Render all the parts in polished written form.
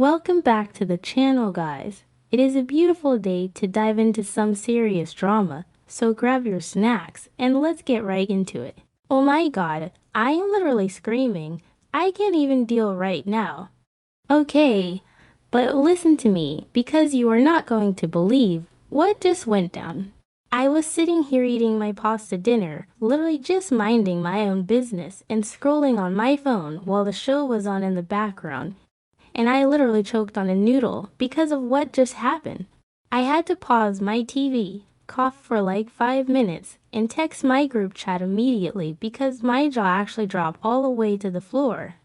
Welcome back to the channel, guys. It is a beautiful day to dive into some serious drama, so grab your snacks and let's get right into it. Oh my god, I am literally screaming. I can't even deal right now. Okay, but listen to me, because you are not going to believe what just went down. I was sitting here eating my pasta dinner, literally just minding my own business and scrolling on my phone while the show was on in the background, and I literally choked on a noodle because of what just happened. I had to pause my TV, cough for like 5 minutes, and text my group chat immediately because my jaw actually dropped all the way to the floor.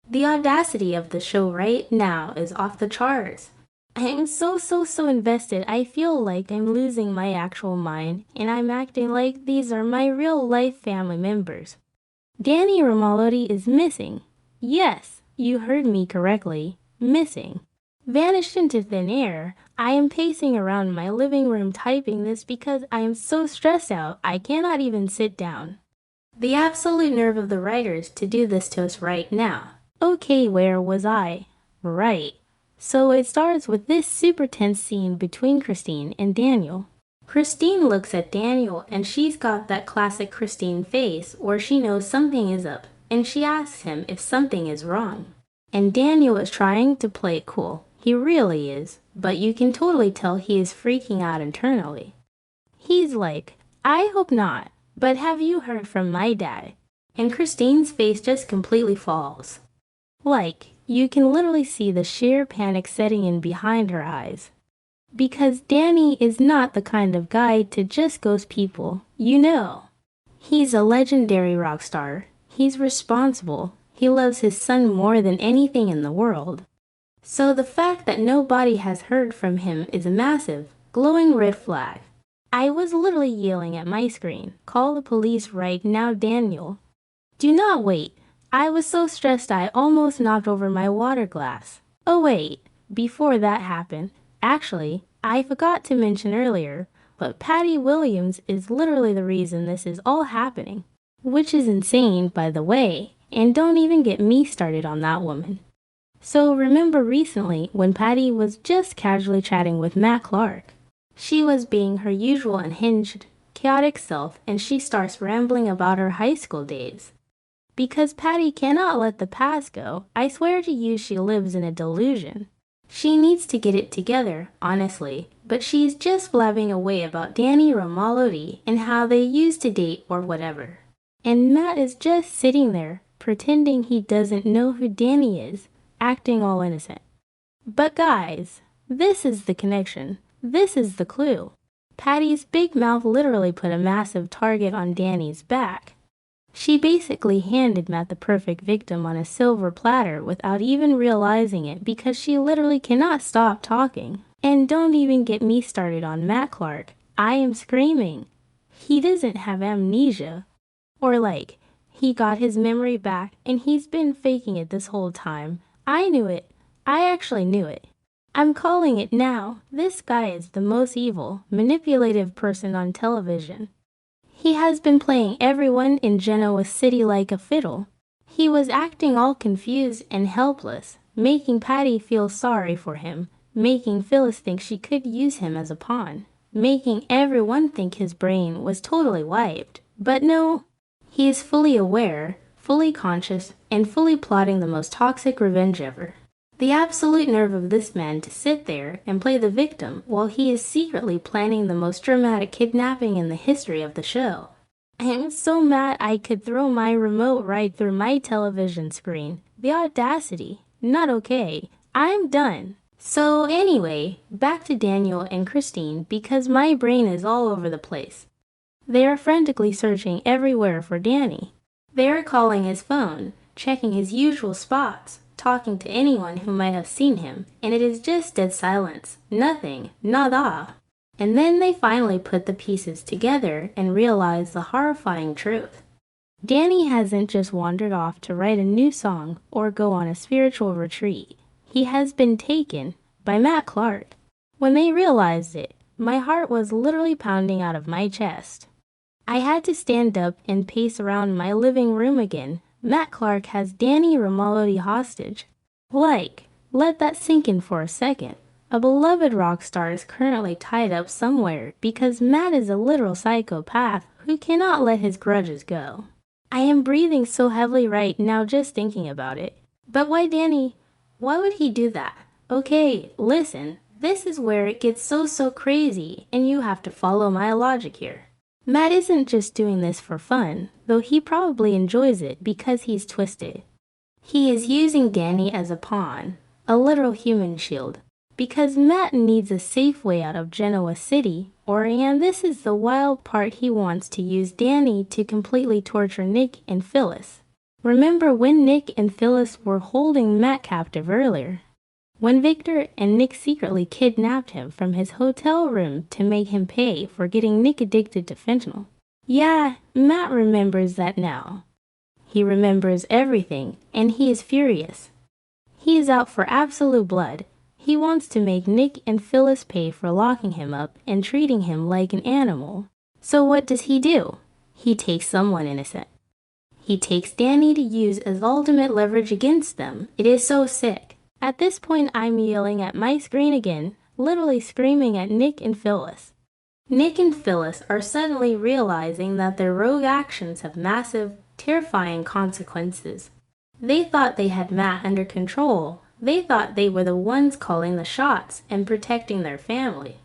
The audacity of the show right now is off the charts. I am so invested. I feel like I'm losing my actual mind, and I'm acting like these are my real life family members. Danny Romalotti is missing. Yes, you heard me correctly. Missing. Vanished into thin air. I am pacing around my living room typing this because I am so stressed out I cannot even sit down. The absolute nerve of the writers to do this to us right now. Okay, where was I? Right. So it starts with this super tense scene between Christine and Daniel. Christine looks at Daniel and she's got that classic Christine face where she knows something is up, and she asks him if something is wrong. And Daniel is trying to play it cool. He really is, but you can totally tell he is freaking out internally. He's like, I hope not, but have you heard from my dad? And Christine's face just completely falls. Like, you can literally see the sheer panic setting in behind her eyes. Because Danny is not the kind of guy to just ghost people, you know. He's a legendary rock star. He's responsible. He loves his son more than anything in the world. So the fact that nobody has heard from him is a massive, glowing red flag. I was literally yelling at my screen, call the police right now, Daniel. Do not wait. I was so stressed I almost knocked over my water glass. Oh wait, before that happened, actually, I forgot to mention earlier, but Patty Williams is literally the reason this is all happening. Which is insane, by the way, and don't even get me started on that woman. So remember recently when Patty was just casually chatting with Matt Clark? She was being her usual unhinged, chaotic self, and she starts rambling about her high school days. Because Patty cannot let the past go, I swear to you she lives in a delusion. She needs to get it together, honestly, but she's just blabbing away about Danny Romalotti and how they used to date or whatever. And Matt is just sitting there, pretending he doesn't know who Danny is, acting all innocent. But guys, this is the connection. This is the clue. Patty's big mouth literally put a massive target on Danny's back. She basically handed Matt the perfect victim on a silver platter without even realizing it because she literally cannot stop talking. And don't even get me started on Matt Clark. I am screaming. He doesn't have amnesia. Or like, he got his memory back and he's been faking it this whole time. I knew it. I actually knew it. I'm calling it now. This guy is the most evil, manipulative person on television. He has been playing everyone in Genoa City like a fiddle. He was acting all confused and helpless, making Patty feel sorry for him, making Phyllis think she could use him as a pawn, making everyone think his brain was totally wiped. But no, he is fully aware, fully conscious, and fully plotting the most toxic revenge ever. The absolute nerve of this man to sit there and play the victim while he is secretly planning the most dramatic kidnapping in the history of the show. I am so mad I could throw my remote right through my television screen. The audacity. Not okay. I'm done. So anyway, back to Daniel and Christine because my brain is all over the place. They are frantically searching everywhere for Danny. They are calling his phone, checking his usual spots, talking to anyone who might have seen him, and it is just dead silence. Nothing. Nada. And then they finally put the pieces together and realize the horrifying truth. Danny hasn't just wandered off to write a new song or go on a spiritual retreat. He has been taken by Matt Clark. When they realized it, my heart was literally pounding out of my chest. I had to stand up and pace around my living room again. Matt Clark has Danny Romalotti hostage. Like, Let that sink in for a second. A beloved rock star is currently tied up somewhere because Matt is a literal psychopath who cannot let his grudges go. I am breathing so heavily right now just thinking about it. But why Danny? Why would he do that? Okay, listen, this is where it gets so crazy and you have to follow my logic here. Matt isn't just doing this for fun, though he probably enjoys it because he's twisted. He is using Danny as a pawn, a literal human shield, because Matt needs a safe way out of Genoa City, and this is the wild part, he wants to use Danny to completely torture Nick and Phyllis. Remember when Nick and Phyllis were holding Matt captive earlier? When Victor and Nick secretly kidnapped him from his hotel room to make him pay for getting Nick addicted to fentanyl. Yeah, Matt remembers that now. He remembers everything, and he is furious. He is out for absolute blood. He wants to make Nick and Phyllis pay for locking him up and treating him like an animal. So what does he do? He takes someone innocent. He takes Danny to use as ultimate leverage against them. It is so sick. At this point, I'm yelling at my screen again, literally screaming at Nick and Phyllis. Nick and Phyllis are suddenly realizing that their rogue actions have massive, terrifying consequences. They thought they had Matt under control. They thought they were the ones calling the shots and protecting their family.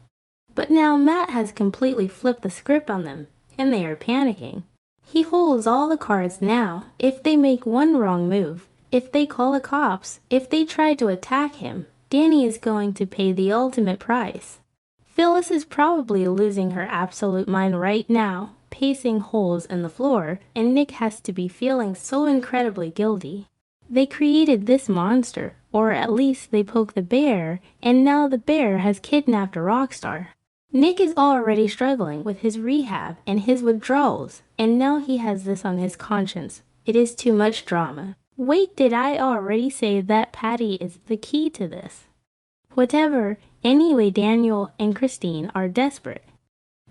But now Matt has completely flipped the script on them, and they are panicking. He holds all the cards now. If they make one wrong move, if they call the cops, if they try to attack him, Danny is going to pay the ultimate price. Phyllis is probably losing her absolute mind right now, pacing holes in the floor, and Nick has to be feeling so incredibly guilty. They created this monster, or at least they poked the bear, and now the bear has kidnapped a rock star. Nick is already struggling with his rehab and his withdrawals, and now he has this on his conscience. It is too much drama. Wait, did I already say that Patty is the key to this? Whatever, anyway, Daniel and Christine are desperate.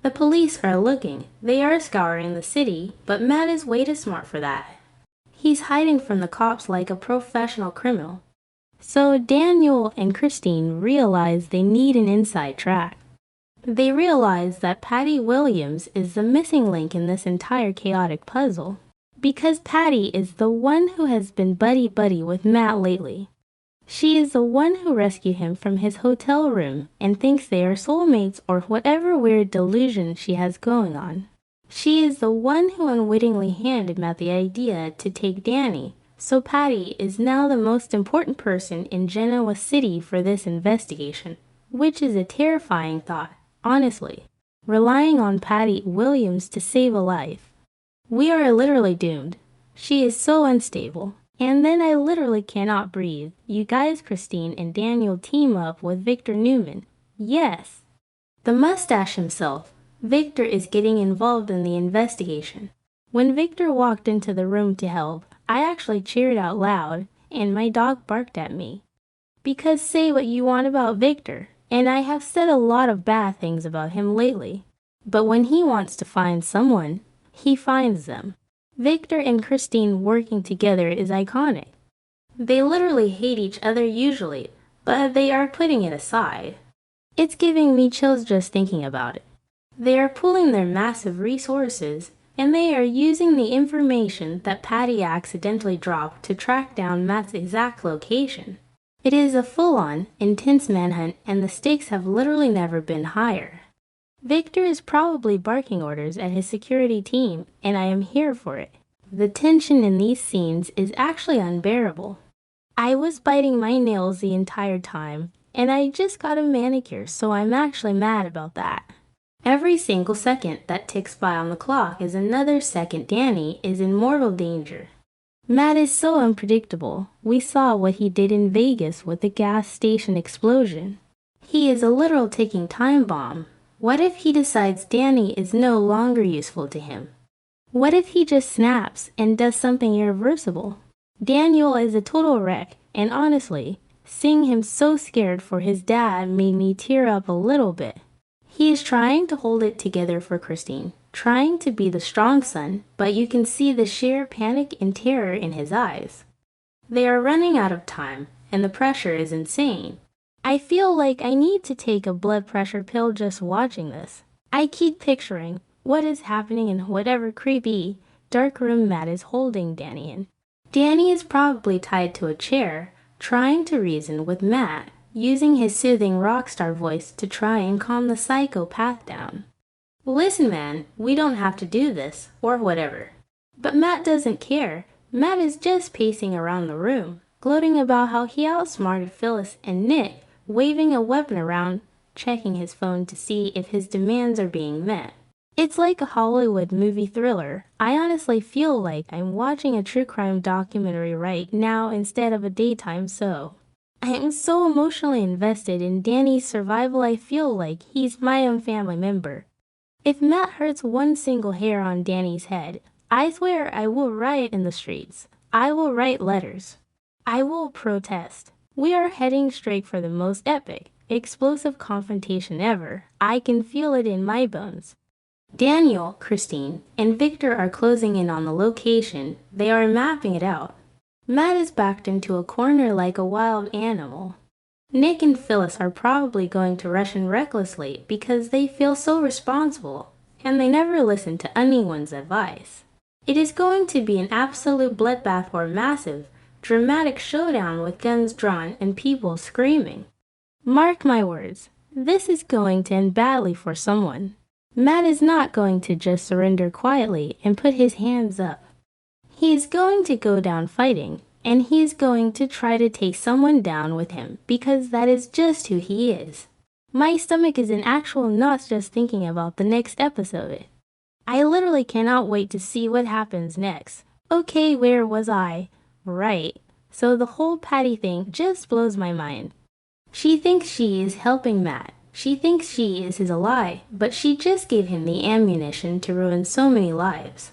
The police are looking. They are scouring the city, but Matt is way too smart for that. He's hiding from the cops like a professional criminal. So Daniel and Christine realize they need an inside track. They realize that Patty Williams is the missing link in this entire chaotic puzzle, because Patty is the one who has been buddy-buddy with Matt lately. She is the one who rescued him from his hotel room and thinks they are soulmates or whatever weird delusion she has going on. She is the one who unwittingly handed Matt the idea to take Danny, so Patty is now the most important person in Genoa City for this investigation, which is a terrifying thought, honestly. Relying on Patty Williams to save a life. We are literally doomed. She is so unstable. And then I literally cannot breathe. You guys, Christine and Daniel team up with Victor Newman. Yes. The mustache himself. Victor is getting involved in the investigation. When Victor walked into the room to help, I actually cheered out loud, and my dog barked at me. Because say what you want about Victor, and I have said a lot of bad things about him lately. But when he wants to find someone, he finds them. Victor and Christine working together is iconic. They literally hate each other usually, but they are putting it aside. It's giving me chills just thinking about it. They are pooling their massive resources, and they are using the information that Patty accidentally dropped to track down Matt's exact location. It is a full-on, intense manhunt, and the stakes have literally never been higher. Victor is probably barking orders at his security team, and I am here for it. The tension in these scenes is actually unbearable. I was biting my nails the entire time, and I just got a manicure, so I'm actually mad about that. Every single second that ticks by on the clock is another second Danny is in mortal danger. Matt is so unpredictable. We saw what he did in Vegas with the gas station explosion. He is a literal ticking time bomb. What if he decides Danny is no longer useful to him? What if he just snaps and does something irreversible? Daniel is a total wreck, and honestly, seeing him so scared for his dad made me tear up a little bit. He is trying to hold it together for Christine, trying to be the strong son, but you can see the sheer panic and terror in his eyes. They are running out of time, and the pressure is insane. I feel like I need to take a blood pressure pill just watching this. I keep picturing what is happening in whatever creepy, dark room Matt is holding Danny in. Danny is probably tied to a chair, trying to reason with Matt, using his soothing rock star voice to try and calm the psychopath down. Listen, man, we don't have to do this, or whatever. But Matt doesn't care. Matt is just pacing around the room, gloating about how he outsmarted Phyllis and Nick, waving a weapon around, checking his phone to see if his demands are being met. It's like a Hollywood movie thriller. I honestly feel like I'm watching a true crime documentary right now instead of a daytime show. I am so emotionally invested in Danny's survival. I feel like he's my own family member. If Matt hurts one single hair on Danny's head, I swear I will riot in the streets. I will write letters. I will protest. We are heading straight for the most epic, explosive confrontation ever. I can feel it in my bones. Daniel, Christine, and Victor are closing in on the location. They are mapping it out. Matt is backed into a corner like a wild animal. Nick and Phyllis are probably going to rush in recklessly because they feel so responsible, and they never listen to anyone's advice. It is going to be an absolute bloodbath or massive, dramatic showdown with guns drawn and people screaming. Mark my words, this is going to end badly for someone. Matt is not going to just surrender quietly and put his hands up. He is going to go down fighting, and he is going to try to take someone down with him because that is just who he is. My stomach is in actual knots just thinking about the next episode. I literally cannot wait to see what happens next. Okay, where was I? Right, so the whole Patty thing just blows my mind. She thinks she is helping Matt. She thinks she is his ally, but she just gave him the ammunition to ruin so many lives.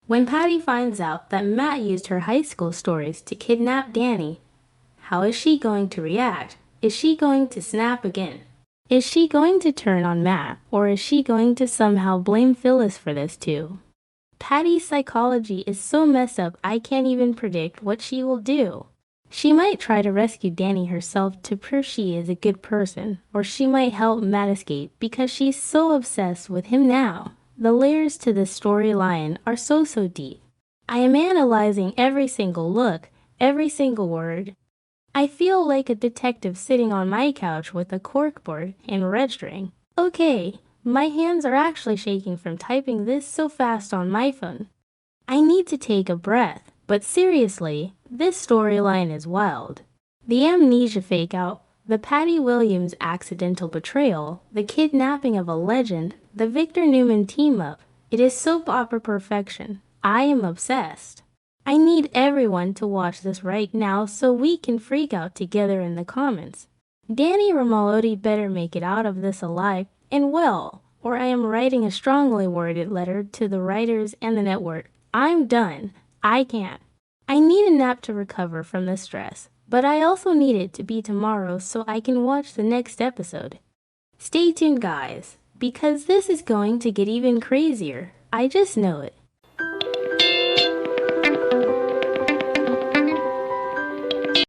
When Patty finds out that Matt used her high school stories to kidnap Danny, how is she going to react? Is she going to snap again? Is she going to turn on Matt, or is she going to somehow blame Phyllis for this too? Patty's psychology is so messed up I can't even predict what she will do. She might try to rescue Danny herself to prove she is a good person, or she might help Matt escape because she's so obsessed with him now. The layers to this storyline are so deep. I am analyzing every single look, every single word. I feel like a detective sitting on my couch with a corkboard and red string. Okay, my hands are actually shaking from typing this so fast on my phone. I need to take a breath, but seriously, this storyline is wild. The amnesia fake out, the Patty Williams accidental betrayal, the kidnapping of a legend, the Victor Newman team-up. It is soap opera perfection. I am obsessed. I need everyone to watch this right now so we can freak out together in the comments. Danny Romalotti better make it out of this alive and well, or I am writing a strongly worded letter to the writers and the network. I'm done. I can't. I need a nap to recover from the stress, but I also need it to be tomorrow so I can watch the next episode. Stay tuned, guys, because this is going to get even crazier. I just know it.